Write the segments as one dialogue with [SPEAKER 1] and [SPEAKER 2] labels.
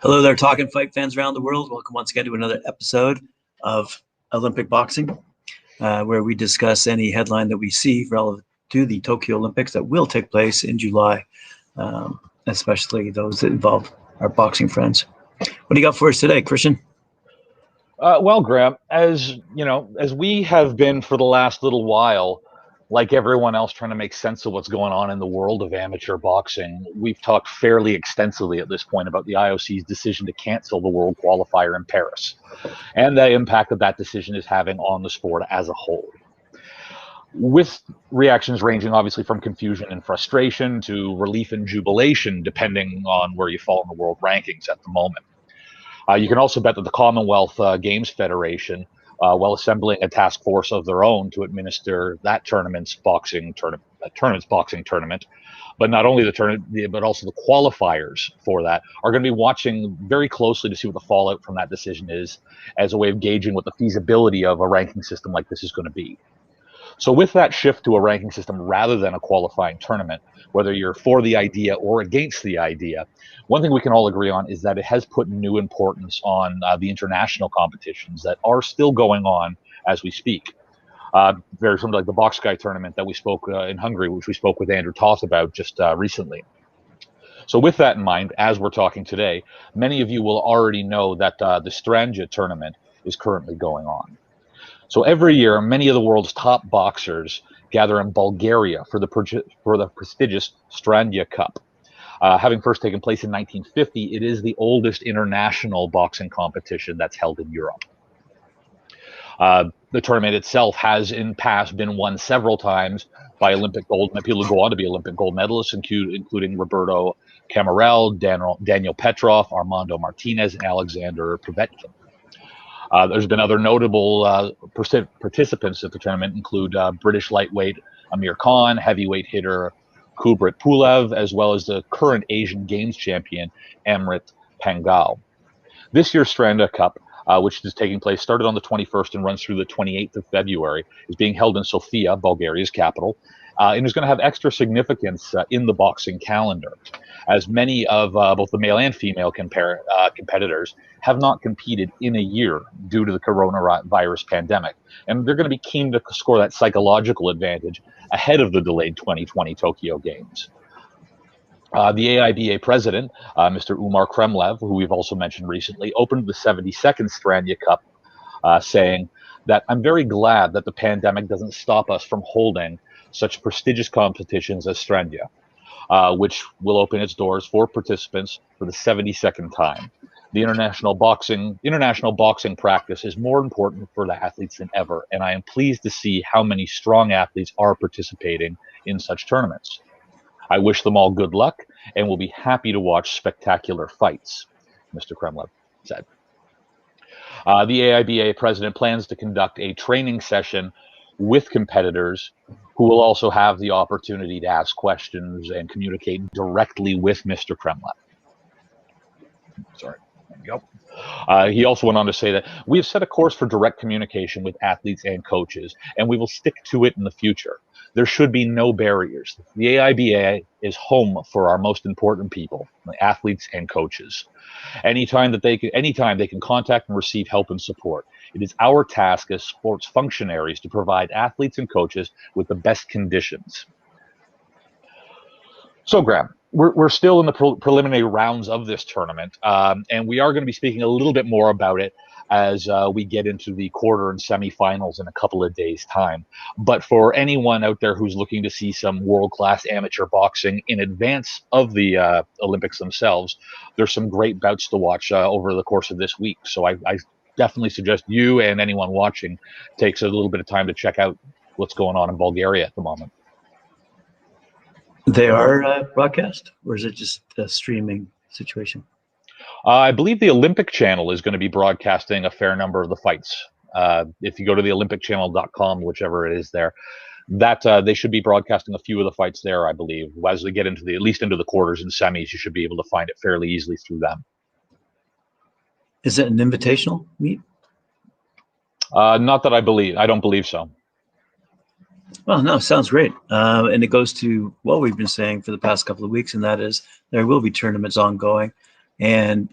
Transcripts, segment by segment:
[SPEAKER 1] Hello there, Talkin fight fans around the world. Welcome once again to another episode of Olympic Boxing, where we discuss any headline that we see relative to the Tokyo Olympics that will take place in July, especially those that involve our boxing friends. What do you got for us today, Christian?
[SPEAKER 2] Well, Graham, as you know, as we have been for the last little while, like everyone else, trying to make sense of what's going on in the world of amateur boxing, we've talked fairly extensively at this point about the IOC's decision to cancel the World Qualifier in Paris and the impact that decision is having on the sport as a whole. With reactions ranging obviously from confusion and frustration to relief and jubilation, depending on where you fall in the world rankings at the moment. You can also bet that the Commonwealth Games Federation, while assembling a task force of their own to administer that tournament's boxing tournament, but not only the tournament, but also the qualifiers for that, are going to be watching very closely to see what the fallout from that decision is, as a way of gauging what the feasibility of a ranking system like this is going to be. So with that shift to a ranking system rather than a qualifying tournament, whether you're for the idea or against the idea, one thing we can all agree on is that it has put new importance on the international competitions that are still going on as we speak. Very similar like the Box Guy tournament that we spoke in Hungary, which we spoke with Andrew Toth about just recently. So with that in mind, as we're talking today, many of you will already know that the Strandja tournament is currently going on. So every year, many of the world's top boxers gather in Bulgaria for the prestigious Strandja Cup. Having first taken place in 1950, it is the oldest international boxing competition that's held in Europe. The tournament itself has in past been won several times by Olympic gold people who go on to be Olympic gold medalists, including Roberto Camarel, Daniel Petrov, Armando Martinez, and Alexander Povetkin. There's been other notable participants at the tournament include British lightweight Amir Khan, heavyweight hitter Kubrat Pulev, as well as the current Asian Games champion Amrit Pangal. This year's Strandja Cup, which is taking place, started on the 21st and runs through the 28th of February, is being held in Sofia, Bulgaria's capital, and is going to have extra significance in the boxing calendar, as many of both the male and female competitors have not competed in a year due to the coronavirus pandemic. And they're going to be keen to score that psychological advantage ahead of the delayed 2020 Tokyo Games. The AIBA president, Mr. Umar Kremlev, who we've also mentioned recently, opened the 72nd Strandja Cup, saying that I'm very glad that the pandemic doesn't stop us from holding such prestigious competitions as Strandja, which will open its doors for participants for the 72nd time. The international boxing practice is more important for the athletes than ever, and I am pleased to see how many strong athletes are participating in such tournaments. I wish them all good luck and will be happy to watch spectacular fights, Mr. Kremlev said. The AIBA president plans to conduct a training session with competitors who will also have the opportunity to ask questions and communicate directly with Mr. Kremlev. Sorry. There you go. He also went on to say that we have set a course for direct communication with athletes and coaches, and we will stick to it in the future. There should be no barriers. The AIBA is home for our most important people, the athletes and coaches. Anytime they can contact and receive help and support. It is our task as sports functionaries to provide athletes and coaches with the best conditions. So, Graham, we're still in the preliminary rounds of this tournament, and we are going to be speaking a little bit more about it as we get into the quarter and semifinals in a couple of days' time. But for anyone out there who's looking to see some world-class amateur boxing in advance of the Olympics themselves, there's some great bouts to watch over the course of this week. So I definitely suggest you and anyone watching takes a little bit of time to check out what's going on in Bulgaria at the moment.
[SPEAKER 1] They are broadcast, or is it just a streaming situation?
[SPEAKER 2] I believe the Olympic Channel is going to be broadcasting a fair number of the fights. If you go to the olympicchannel.com, whichever it is there, that they should be broadcasting a few of the fights there, I believe. As we get into at least into the quarters and semis, you should be able to find it fairly easily through them.
[SPEAKER 1] Is it an invitational meet?
[SPEAKER 2] Not that I don't believe so.
[SPEAKER 1] Well, no, sounds great. And it goes to what we've been saying for the past couple of weeks, and that is there will be tournaments ongoing. And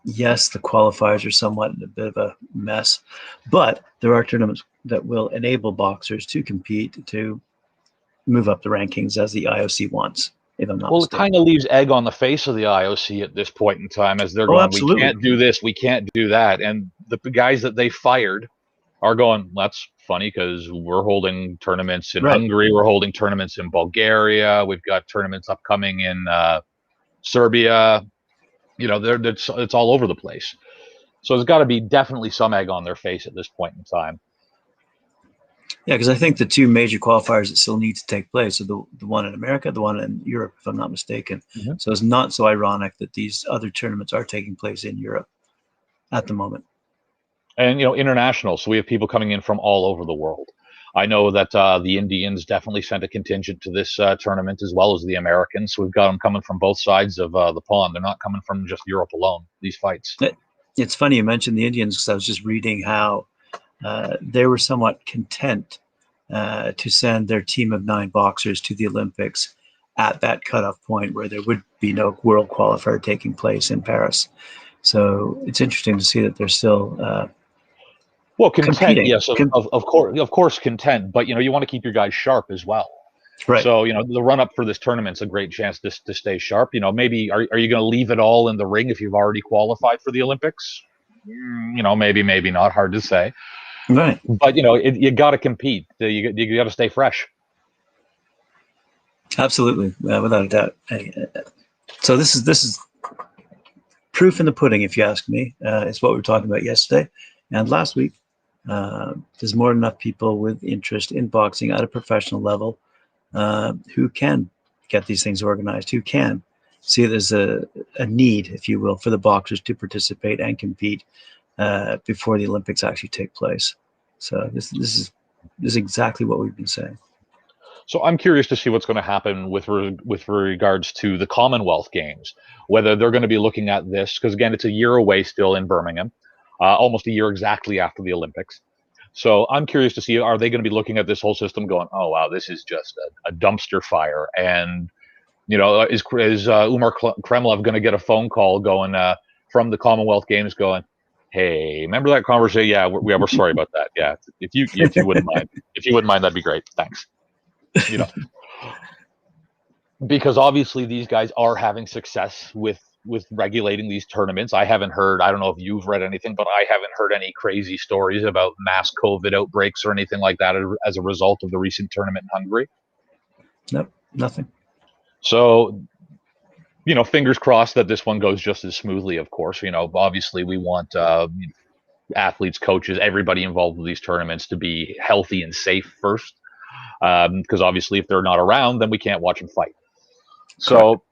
[SPEAKER 1] yes, the qualifiers are somewhat in a bit of a mess, but there are tournaments that will enable boxers to compete to move up the rankings as the IOC wants, if I'm not
[SPEAKER 2] Well, it
[SPEAKER 1] mistaken.
[SPEAKER 2] kind of leaves egg on the face of the IOC at this point in time, as they're
[SPEAKER 1] Oh,
[SPEAKER 2] going, we
[SPEAKER 1] absolutely.
[SPEAKER 2] can't do this, we can't do that. And the guys that they fired are going, that's funny because we're holding tournaments in
[SPEAKER 1] Right.
[SPEAKER 2] Hungary, we're holding tournaments in Bulgaria, we've got tournaments upcoming in Serbia. It's all over the place. So there's got to be definitely some egg on their face at this point in time.
[SPEAKER 1] Yeah, because I think the two major qualifiers that still need to take place are the one in America, the one in Europe, if I'm not mistaken.
[SPEAKER 2] Mm-hmm.
[SPEAKER 1] So it's not so ironic that these other tournaments are taking place in Europe at the moment.
[SPEAKER 2] And international, so we have people coming in from all over the world. I know that the Indians definitely sent a contingent to this tournament, as well as the Americans. So we've got them coming from both sides of the pond. They're not coming from just Europe alone, these fights.
[SPEAKER 1] It's funny you mentioned the Indians, because I was just reading how they were somewhat content to send their team of 9 boxers to the Olympics at that cutoff point where there would be no world qualifier taking place in Paris. So it's interesting to see that they're still
[SPEAKER 2] well, content,
[SPEAKER 1] competing.
[SPEAKER 2] yes, of course, content. But you want to keep your guys sharp as well.
[SPEAKER 1] Right.
[SPEAKER 2] So the run up for this tournament's a great chance to stay sharp. Maybe are you going to leave it all in the ring if you've already qualified for the Olympics? Maybe not. Hard to say.
[SPEAKER 1] Right.
[SPEAKER 2] But you got to compete. You got to stay fresh.
[SPEAKER 1] Absolutely, without a doubt. So this is proof in the pudding, if you ask me. It's what we were talking about yesterday and last week. There's more than enough people with interest in boxing at a professional level who can get these things organized, who can see there's a need, if you will, for the boxers to participate and compete before the Olympics actually take place. So this is exactly what we've been saying.
[SPEAKER 2] So I'm curious to see what's going to happen with regards to the Commonwealth Games, whether they're going to be looking at this, because again, it's a year away still in Birmingham, almost a year exactly after the Olympics. So I'm curious to see, are they going to be looking at this whole system going, oh, wow, this is just a dumpster fire? And, is Umar Kremlov going to get a phone call going from the Commonwealth Games going, hey, remember that conversation? Yeah, we're sorry about that. Yeah, if you wouldn't mind, that'd be great. Thanks. Because obviously these guys are having success with regulating these tournaments. I don't know if you've read anything, but I haven't heard any crazy stories about mass COVID outbreaks or anything like that as a result of the recent tournament in Hungary.
[SPEAKER 1] Nope, nothing.
[SPEAKER 2] So, fingers crossed that this one goes just as smoothly, of course. Obviously we want athletes, coaches, everybody involved with these tournaments to be healthy and safe first. Because obviously if they're not around, then we can't watch them fight. So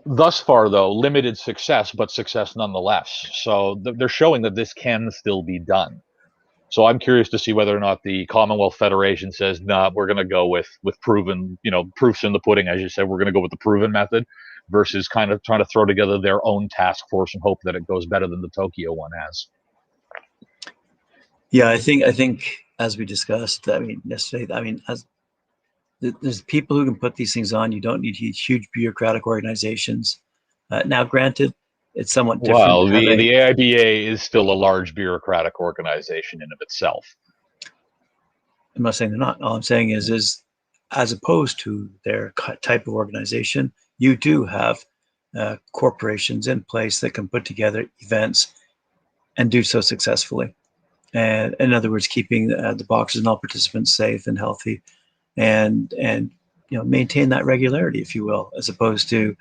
[SPEAKER 2] thus far, though, limited success, but success nonetheless. So they're showing that this can still be done. So I'm curious to see whether or not the Commonwealth Federation says, nah, we're going to go with proven, proofs in the pudding, as you said, we're going to go with the proven method versus kind of trying to throw together their own task force and hope that it goes better than the Tokyo one has.
[SPEAKER 1] Yeah, I think as we discussed, yesterday, there's people who can put these things on. You don't need huge bureaucratic organizations. Now, granted, it's somewhat different.
[SPEAKER 2] Well, the AIBA is still a large bureaucratic organization in of itself.
[SPEAKER 1] I'm not saying they're not. All I'm saying is as opposed to their type of organization, you do have corporations in place that can put together events and do so successfully. And in other words, keeping the boxers and all participants safe and healthy, and maintain that regularity, if you will, as opposed to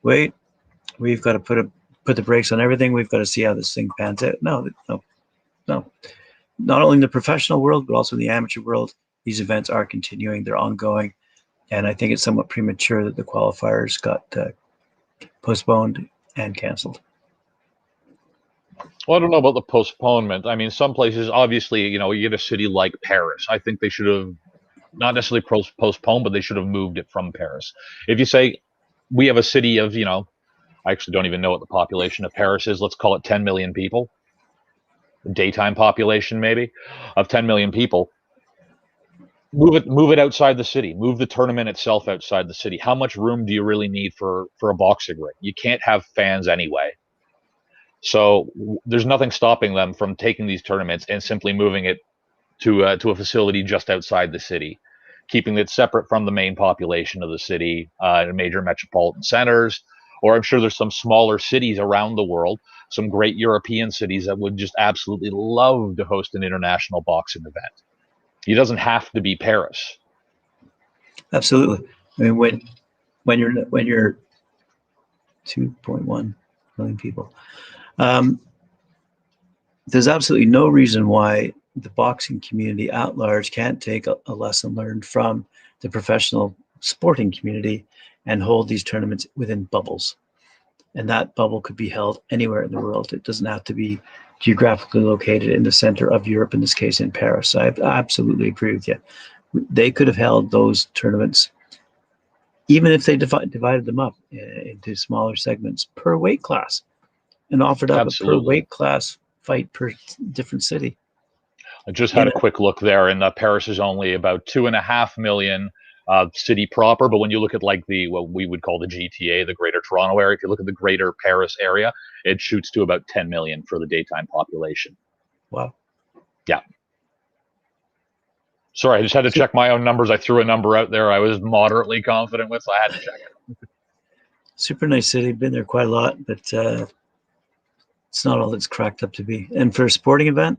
[SPEAKER 1] wait, we've got to put the brakes on everything. We've got to see how this thing pans out. No. Not only in the professional world, but also in the amateur world, these events are continuing. They're ongoing. And I think it's somewhat premature that the qualifiers got postponed and canceled.
[SPEAKER 2] Well, I don't know about the postponement. I mean, some places, obviously, you get a city like Paris. I think they should have not necessarily postponed, but they should have moved it from Paris. If you say we have a city of, I actually don't even know what the population of Paris is. Let's call it 10 million people. Daytime population, maybe, of 10 million people. Move it outside the city. Move the tournament itself outside the city. How much room do you really need for a boxing ring? You can't have fans anyway. So there's nothing stopping them from taking these tournaments and simply moving it to a facility just outside the city, keeping it separate from the main population of the city, major metropolitan centers. Or I'm sure there's some smaller cities around the world, some great European cities that would just absolutely love to host an international boxing event. It doesn't have to be Paris.
[SPEAKER 1] Absolutely. I mean, when you're 2.1 million people, there's absolutely no reason why the boxing community at large can't take a lesson learned from the professional sporting community and hold these tournaments within bubbles. And that bubble could be held anywhere in the world. It doesn't have to be geographically located in the center of Europe, in this case in Paris. So I absolutely agree with you. They could have held those tournaments, even if they divided them up into smaller segments per weight class and offered up a per weight class fight per different city.
[SPEAKER 2] I just had a quick look there, and Paris is only about 2.5 million city proper. But when you look at like what we would call the GTA, the Greater Toronto area, if you look at the Greater Paris area, it shoots to about 10 million for the daytime population.
[SPEAKER 1] Wow.
[SPEAKER 2] Yeah. Sorry, I just had to check my own numbers. I threw a number out there I was moderately confident with, so I had to check it.
[SPEAKER 1] Super nice city. Been there quite a lot, but it's not all it's cracked up to be. And for a sporting event,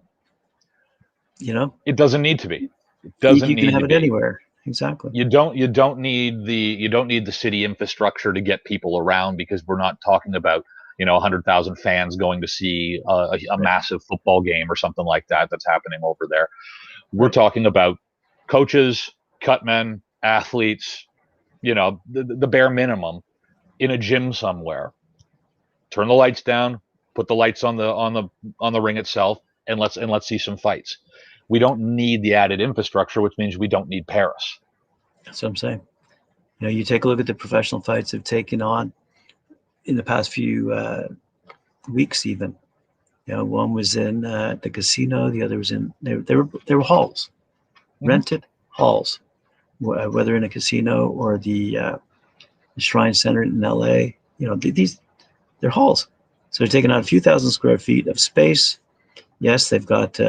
[SPEAKER 2] it doesn't need to be. It doesn't.
[SPEAKER 1] You can have it anywhere. Exactly.
[SPEAKER 2] You don't need the city infrastructure to get people around, because we're not talking about 100,000 fans going to see a massive football game or something like that that's happening over there. We're talking about coaches, cutmen, athletes, the bare minimum in a gym somewhere. Turn the lights down, put the lights on the ring itself, and let's see some fights. We don't need the added infrastructure, which means we don't need Paris.
[SPEAKER 1] That's what I'm saying. You take a look at the professional fights they've taken on in the past few weeks, even. One was in the casino, the other was in they were halls, rented halls, whether in a casino or the Shrine Center in LA. They're halls, so they're taking out a few thousand square feet of space. Yes, they've got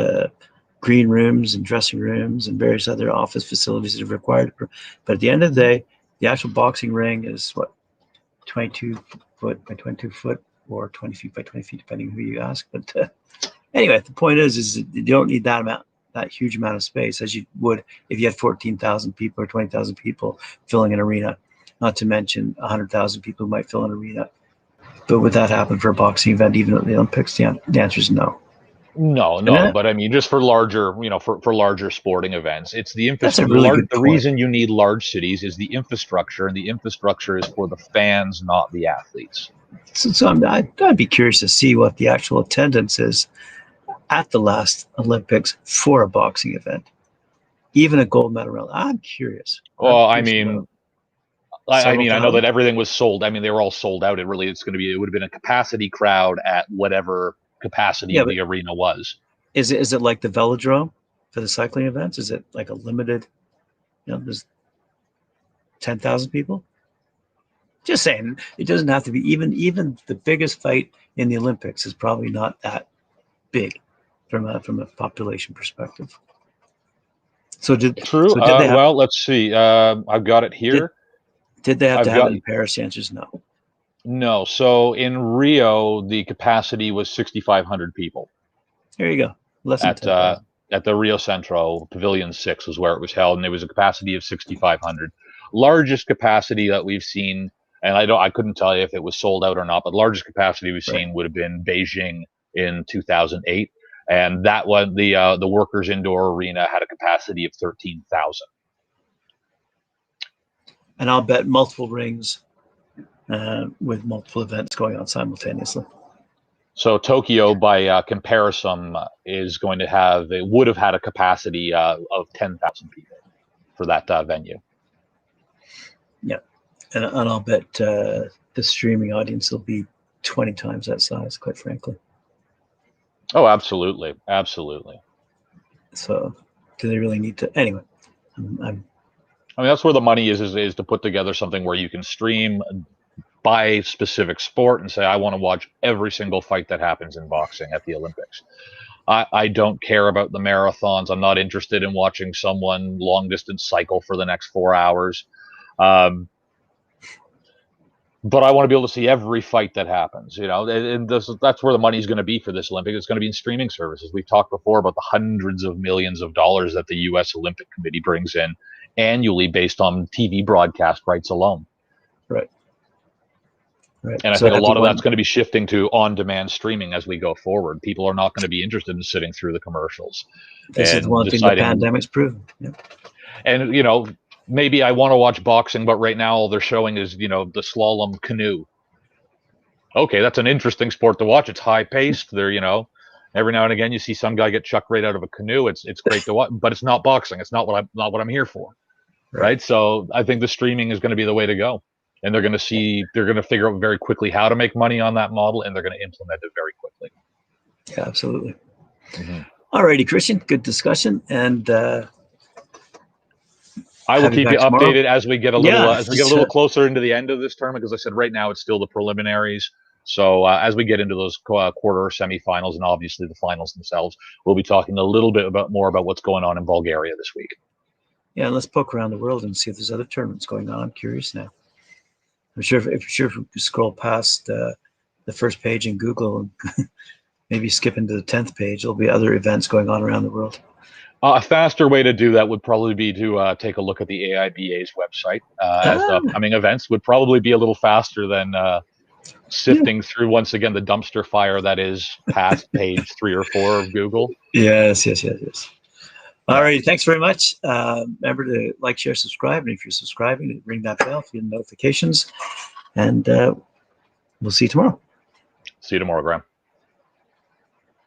[SPEAKER 1] green rooms and dressing rooms and various other office facilities that are required. But at the end of the day, the actual boxing ring is 22 foot by 22 foot or 20 feet by 20 feet, depending on who you ask. But anyway, the point is you don't need that huge amount of space as you would if you had 14,000 people or 20,000 people filling an arena, not to mention 100,000 people who might fill an arena. But would that happen for a boxing event, even at the Olympics? The answer is no.
[SPEAKER 2] No, but I mean, just for larger, for larger sporting events, it's the infrastructure.
[SPEAKER 1] Really
[SPEAKER 2] the reason you need large cities is the infrastructure, and the infrastructure is for the fans, not the athletes.
[SPEAKER 1] So I'd be curious to see what the actual attendance is at the last Olympics for a boxing event, even a gold medal round. I'm curious.
[SPEAKER 2] Well, I know that everything was sold. I mean, they were all sold out. It would have been a capacity crowd at whatever capacity the arena was.
[SPEAKER 1] Is it like the velodrome for the cycling events? Is it like a limited, there's 10,000 people? Just saying, it doesn't have to be. Even the biggest fight in the Olympics is probably not that big from a population perspective. So
[SPEAKER 2] True. Well, let's see. I've got it here.
[SPEAKER 1] Did they have to have it in Paris? The answer is no.
[SPEAKER 2] No. So in Rio, the capacity was 6,500 people.
[SPEAKER 1] There you go. Less than
[SPEAKER 2] at the Rio Centro Pavilion 6 was where it was held, and there was a capacity of 6,500. Largest capacity that we've seen, and I couldn't tell you if it was sold out or not, but largest capacity we've seen would have been Beijing in 2008, and that was the Workers Indoor Arena had a capacity of 13,000.
[SPEAKER 1] And I'll bet multiple rings with multiple events going on simultaneously.
[SPEAKER 2] So Tokyo, by comparison, would have had a capacity of 10,000 people for that venue.
[SPEAKER 1] Yeah, and I'll bet the streaming audience will be 20 times that size, quite frankly.
[SPEAKER 2] Oh, absolutely, absolutely.
[SPEAKER 1] So, do they really need to? Anyway,
[SPEAKER 2] I mean, that's where the money is to put together something where you can stream by specific sport and say, I want to watch every single fight that happens in boxing at the Olympics. I don't care about the marathons. I'm not interested in watching someone long distance cycle for the next 4 hours. But I want to be able to see every fight that happens, and that's where the money is going to be for this Olympic. It's going to be in streaming services. We've talked before about the hundreds of millions of dollars that the U.S. Olympic Committee brings in annually based on TV broadcast rights alone.
[SPEAKER 1] Right. Right.
[SPEAKER 2] And I think a lot of that's going to be shifting to on-demand streaming as we go forward. People are not going to be interested in sitting through the commercials.
[SPEAKER 1] This is one thing the pandemic's proven. Yep.
[SPEAKER 2] And, maybe I want to watch boxing, but right now all they're showing is, the slalom canoe. Okay, that's an interesting sport to watch. It's high-paced. They're, every now and again you see some guy get chucked right out of a canoe. It's great to watch, but it's not boxing. It's not what I'm here for. Right? So I think the streaming is going to be the way to go. And they're going to figure out very quickly how to make money on that model, and they're going to implement it very quickly.
[SPEAKER 1] Yeah, absolutely. Mm-hmm. All righty, Christian, good discussion. And
[SPEAKER 2] I will keep you updated as we get a little closer into the end of this tournament. Because I said right now it's still the preliminaries. So as we get into those quarter or semifinals and obviously the finals themselves, we'll be talking a little bit more about what's going on in Bulgaria this week.
[SPEAKER 1] Yeah, let's poke around the world and see if there's other tournaments going on. I'm curious now. I'm sure if you scroll past the first page in Google and maybe skip into the 10th page, there'll be other events going on around the world.
[SPEAKER 2] A faster way to do that would probably be to take a look at the AIBA's website. As the upcoming events would probably be a little faster than sifting through, once again, the dumpster fire that is past page 3 or 4 of Google.
[SPEAKER 1] Yes. All right, thanks very much. Remember to like, share, subscribe, and if you're subscribing, ring that bell for your notifications. And we'll see you tomorrow.
[SPEAKER 2] See you tomorrow, Graham.